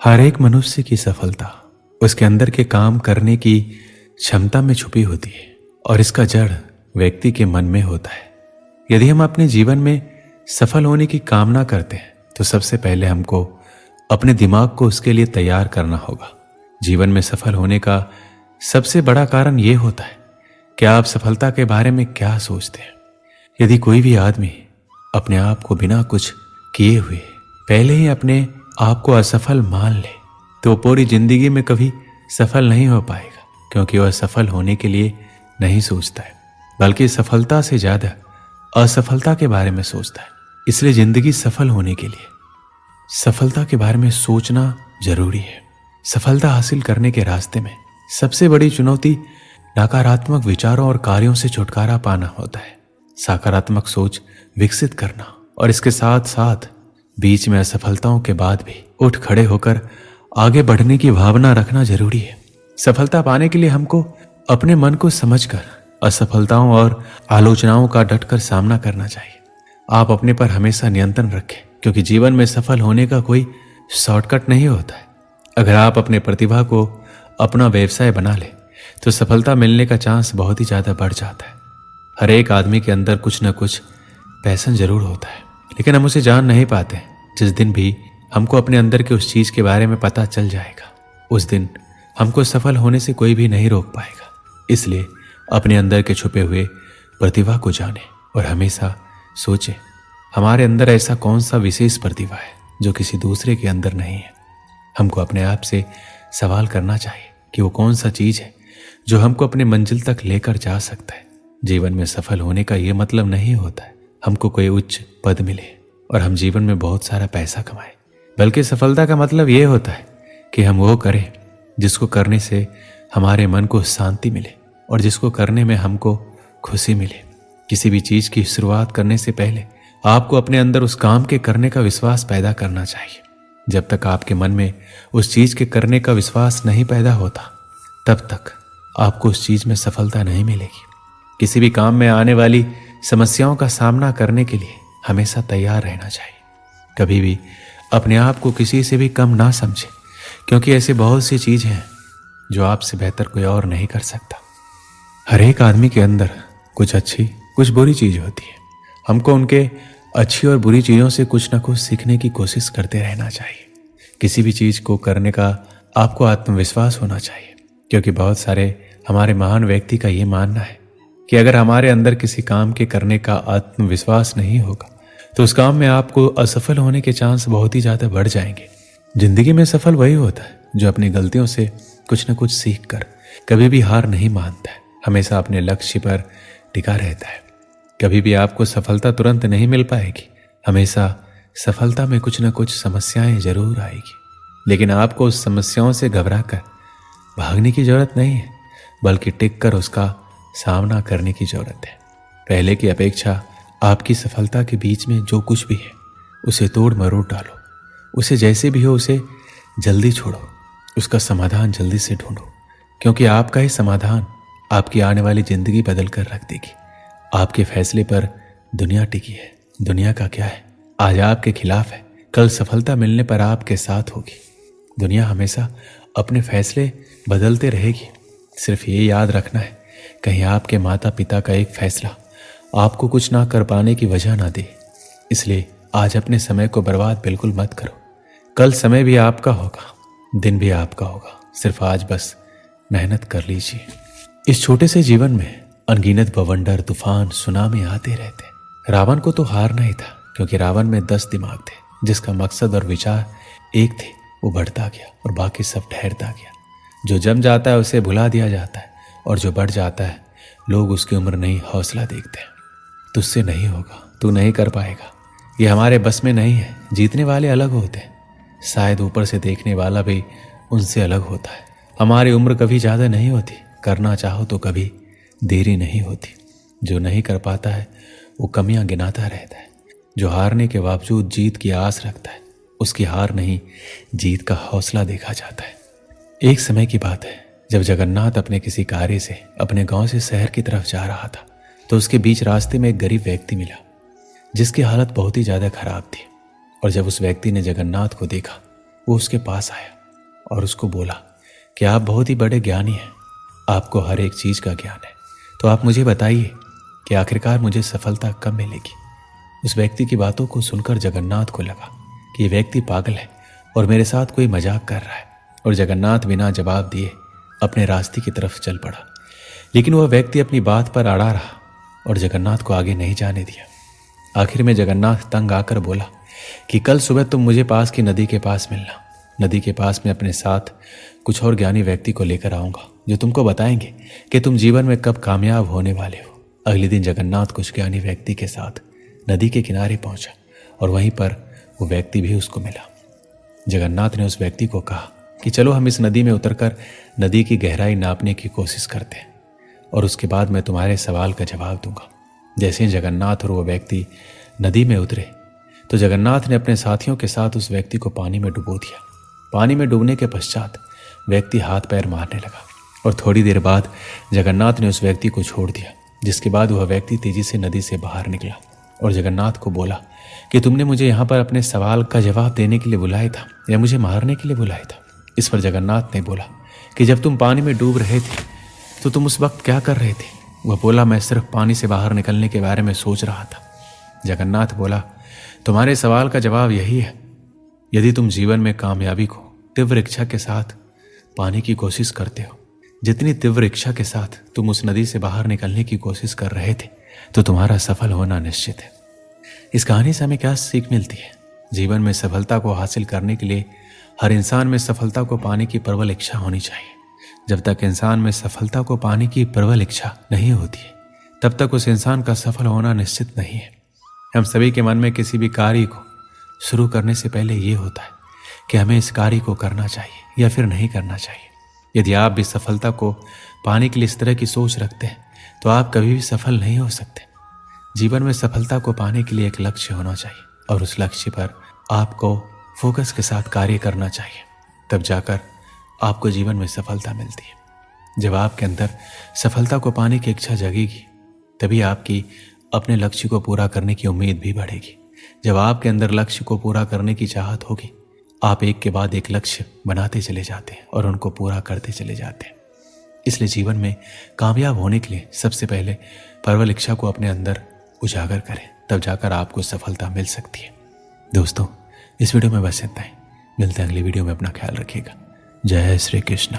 हर एक मनुष्य की सफलता उसके अंदर के काम करने की क्षमता में छुपी होती है और इसका जड़ व्यक्ति के मन में होता है। यदि हम अपने जीवन में सफल होने की कामना करते हैं तो सबसे पहले हमको अपने दिमाग को उसके लिए तैयार करना होगा। जीवन में सफल होने का सबसे बड़ा कारण यह होता है कि आप सफलता के बारे में क्या सोचते हैं। यदि कोई भी आदमी अपने आप को बिना कुछ किए हुए पहले ही अपने आप को असफल मान ले तो वो पूरी जिंदगी में कभी सफल नहीं हो पाएगा, क्योंकि वह सफल होने के लिए नहीं सोचता है बल्कि सफलता से ज्यादा असफलता के बारे में सोचता है। इसलिए जिंदगी सफल होने के लिए सफलता के बारे में सोचना जरूरी है। सफलता हासिल करने के रास्ते में सबसे बड़ी चुनौती नकारात्मक विचारों और कार्यों से छुटकारा पाना होता है, सकारात्मक सोच विकसित करना और इसके साथ साथ बीच में असफलताओं के बाद भी उठ खड़े होकर आगे बढ़ने की भावना रखना जरूरी है। सफलता पाने के लिए हमको अपने मन को समझकर असफलताओं और आलोचनाओं का डटकर सामना करना चाहिए। आप अपने पर हमेशा नियंत्रण रखें, क्योंकि जीवन में सफल होने का कोई शॉर्टकट नहीं होता है। अगर आप अपने प्रतिभा को अपना व्यवसाय बना ले तो सफलता मिलने का चांस बहुत ही ज्यादा बढ़ जाता है। हर एक आदमी के अंदर कुछ न कुछ पैशन जरूर होता है, लेकिन हम उसे जान नहीं पाते। जिस दिन भी हमको अपने अंदर के उस चीज के बारे में पता चल जाएगा, उस दिन हमको सफल होने से कोई भी नहीं रोक पाएगा। इसलिए अपने अंदर के छुपे हुए प्रतिभा को जाने और हमेशा सोचें हमारे अंदर ऐसा कौन सा विशेष प्रतिभा है जो किसी दूसरे के अंदर नहीं है। हमको अपने आप से सवाल करना चाहिए कि वो कौन सा चीज है जो हमको अपने मंजिल तक लेकर जा सकता है। जीवन में सफल होने का ये मतलब नहीं होता है हमको कोई उच्च पद मिले और हम जीवन में बहुत सारा पैसा कमाएं, बल्कि सफलता का मतलब ये होता है कि हम वो करें जिसको करने से हमारे मन को शांति मिले और जिसको करने में हमको खुशी मिले। किसी भी चीज की शुरुआत करने से पहले आपको अपने अंदर उस काम के करने का विश्वास पैदा करना चाहिए। जब तक आपके मन में उस चीज के करने का विश्वास नहीं पैदा होता, तब तक आपको उस चीज में सफलता नहीं मिलेगी। किसी भी काम में आने वाली समस्याओं का सामना करने के लिए हमेशा तैयार रहना चाहिए। कभी भी अपने आप को किसी से भी कम ना समझे, क्योंकि ऐसे बहुत सी चीजें हैं जो आपसे बेहतर कोई और नहीं कर सकता। हर एक आदमी के अंदर कुछ अच्छी कुछ बुरी चीज होती है। हमको उनके अच्छी और बुरी चीजों से कुछ ना कुछ सीखने की कोशिश करते रहना चाहिए। किसी भी चीज को करने का आपको आत्मविश्वास होना चाहिए, क्योंकि बहुत सारे हमारे महान व्यक्ति का ये मानना है कि अगर हमारे अंदर किसी काम के करने का आत्मविश्वास नहीं होगा तो उस काम में आपको असफल होने के चांस बहुत ही ज्यादा बढ़ जाएंगे। जिंदगी में सफल वही होता है जो अपनी गलतियों से कुछ न कुछ सीख कर कभी भी हार नहीं मानता है, हमेशा अपने लक्ष्य पर टिका रहता है। कभी भी आपको सफलता तुरंत नहीं मिल पाएगी, हमेशा सफलता में कुछ न कुछ समस्याएं जरूर आएगी, लेकिन आपको उस समस्याओं से घबरा कर भागने की जरूरत नहीं है, बल्कि टिक कर उसका सामना करने की जरूरत है। पहले की अपेक्षा आपकी सफलता के बीच में जो कुछ भी है उसे तोड़ मरोड़ डालो, उसे जैसे भी हो उसे जल्दी छोड़ो, उसका समाधान जल्दी से ढूंढो, क्योंकि आपका ही समाधान आपकी आने वाली जिंदगी बदल कर रख देगी। आपके फैसले पर दुनिया टिकी है। दुनिया का क्या है, आज आपके खिलाफ है, कल सफलता मिलने पर आपके साथ होगी। दुनिया हमेशा अपने फैसले बदलते रहेगी। सिर्फ ये याद रखना है कहीं आपके माता पिता का एक फैसला आपको कुछ ना कर पाने की वजह ना दे। इसलिए आज अपने समय को बर्बाद बिल्कुल मत करो। कल समय भी आपका होगा, दिन भी आपका होगा, सिर्फ आज बस मेहनत कर लीजिए। इस छोटे से जीवन में अनगिनत बवंडर तूफान सुनामी आते रहते। रावण को तो हारना ही था, क्योंकि रावण में 10 दिमाग थे, जिसका मकसद और विचार एक थे। वो बढ़ता गया और बाकी सब ठहरता गया। जो जम जाता है उसे भुला दिया जाता है, और जो बढ़ जाता है लोग उसकी उम्र नहीं हौसला देखते हैं। तुझसे नहीं होगा, तू नहीं कर पाएगा, ये हमारे बस में नहीं है। जीतने वाले अलग होते हैं, शायद ऊपर से देखने वाला भी उनसे अलग होता है। हमारी उम्र कभी ज़्यादा नहीं होती, करना चाहो तो कभी देरी नहीं होती। जो नहीं कर पाता है वो कमियां गिनाता रहता है। जो हारने के बावजूद जीत की आस रखता है, उसकी हार नहीं जीत का हौसला देखा जाता है। एक समय की बात है, जब जगन्नाथ अपने किसी कार्य से अपने गांव से शहर की तरफ जा रहा था, तो उसके बीच रास्ते में एक गरीब व्यक्ति मिला जिसकी हालत बहुत ही ज्यादा खराब थी। और जब उस व्यक्ति ने जगन्नाथ को देखा वो उसके पास आया और उसको बोला कि आप बहुत ही बड़े ज्ञानी हैं, आपको हर एक चीज़ का ज्ञान है, तो आप मुझे बताइए कि आखिरकार मुझे सफलता कब मिलेगी। उस व्यक्ति की बातों को सुनकर जगन्नाथ को लगा कि ये व्यक्ति पागल है और मेरे साथ कोई मजाक कर रहा है, और जगन्नाथ बिना जवाब दिए अपने रास्ते की तरफ चल पड़ा। लेकिन वह व्यक्ति अपनी बात पर अड़ा रहा और जगन्नाथ को आगे नहीं जाने दिया। आखिर में जगन्नाथ तंग आकर बोला कि कल सुबह तुम मुझे पास की नदी के पास मिलना। नदी के पास मैं अपने साथ कुछ और ज्ञानी व्यक्ति को लेकर आऊँगा जो तुमको बताएंगे कि तुम जीवन में कब कामयाब होने वाले हो। अगले दिन जगन्नाथ कुछ ज्ञानी व्यक्ति के साथ नदी के किनारे पहुंचा और वहीं पर वो व्यक्ति भी उसको मिला। जगन्नाथ ने उस व्यक्ति को कहा कि चलो हम इस नदी में उतरकर नदी की गहराई नापने की कोशिश करते हैं और उसके बाद मैं तुम्हारे सवाल का जवाब दूंगा। जैसे ही जगन्नाथ और वो व्यक्ति नदी में उतरे तो जगन्नाथ ने अपने साथियों के साथ उस व्यक्ति को पानी में डुबो दिया। पानी में डूबने के पश्चात व्यक्ति हाथ पैर मारने लगा और थोड़ी देर बाद जगन्नाथ ने उस व्यक्ति को छोड़ दिया, जिसके बाद वह व्यक्ति तेजी से नदी से बाहर निकला और जगन्नाथ को बोला कि तुमने मुझे यहाँ पर अपने सवाल का जवाब देने के लिए बुलाया था या मुझे मारने के लिए बुलाया था। इस पर जगन्नाथ ने बोला कि जब तुम पानी में डूब रहे थे तो तुम उस वक्त क्या कर रहे थे। वह बोला मैं सिर्फ पानी से बाहर निकलने के बारे में सोच रहा था। जगन्नाथ बोला तुम्हारे सवाल का जवाब यही है, यदि तुम जीवन में कामयाबी को तीव्र इच्छा के साथ पाने की कोशिश करते हो, जितनी तीव्र इच्छा के साथ तुम उस नदी से बाहर निकलने की कोशिश कर रहे थे, तो तुम्हारा सफल होना निश्चित है। इस कहानी से हमें क्या सीख मिलती है? जीवन में सफलता को हासिल करने के लिए हर इंसान में सफलता को पाने की प्रबल इच्छा होनी चाहिए। जब तक इंसान में सफलता को पाने की प्रबल इच्छा नहीं होती है, तब तक उस इंसान का सफल होना निश्चित नहीं है। हम सभी के मन में किसी भी कार्य को शुरू करने से पहले ये होता है कि हमें इस कार्य को करना चाहिए या फिर नहीं करना चाहिए। यदि आप भी सफलता को पाने के लिए इस तरह की सोच रखते हैं तो आप कभी भी सफल नहीं हो सकते। जीवन में सफलता को पाने के लिए एक लक्ष्य होना चाहिए और उस लक्ष्य पर आपको फोकस के साथ कार्य करना चाहिए, तब जाकर आपको जीवन में सफलता मिलती है। जब आपके अंदर सफलता को पाने की इच्छा जगेगी, तभी आपकी अपने लक्ष्य को पूरा करने की उम्मीद भी बढ़ेगी। जब आपके अंदर लक्ष्य को पूरा करने की चाहत होगी, आप एक के बाद एक लक्ष्य बनाते चले जाते हैं और उनको पूरा करते चले जाते हैं। इसलिए जीवन में कामयाब होने के लिए सबसे पहले प्रबल इच्छा को अपने अंदर उजागर करें, तब जाकर आपको सफलता मिल सकती है। दोस्तों, इस वीडियो में बस इतना ही। मिलते हैं अगली वीडियो में। अपना ख्याल रखिएगा। जय श्री कृष्ण।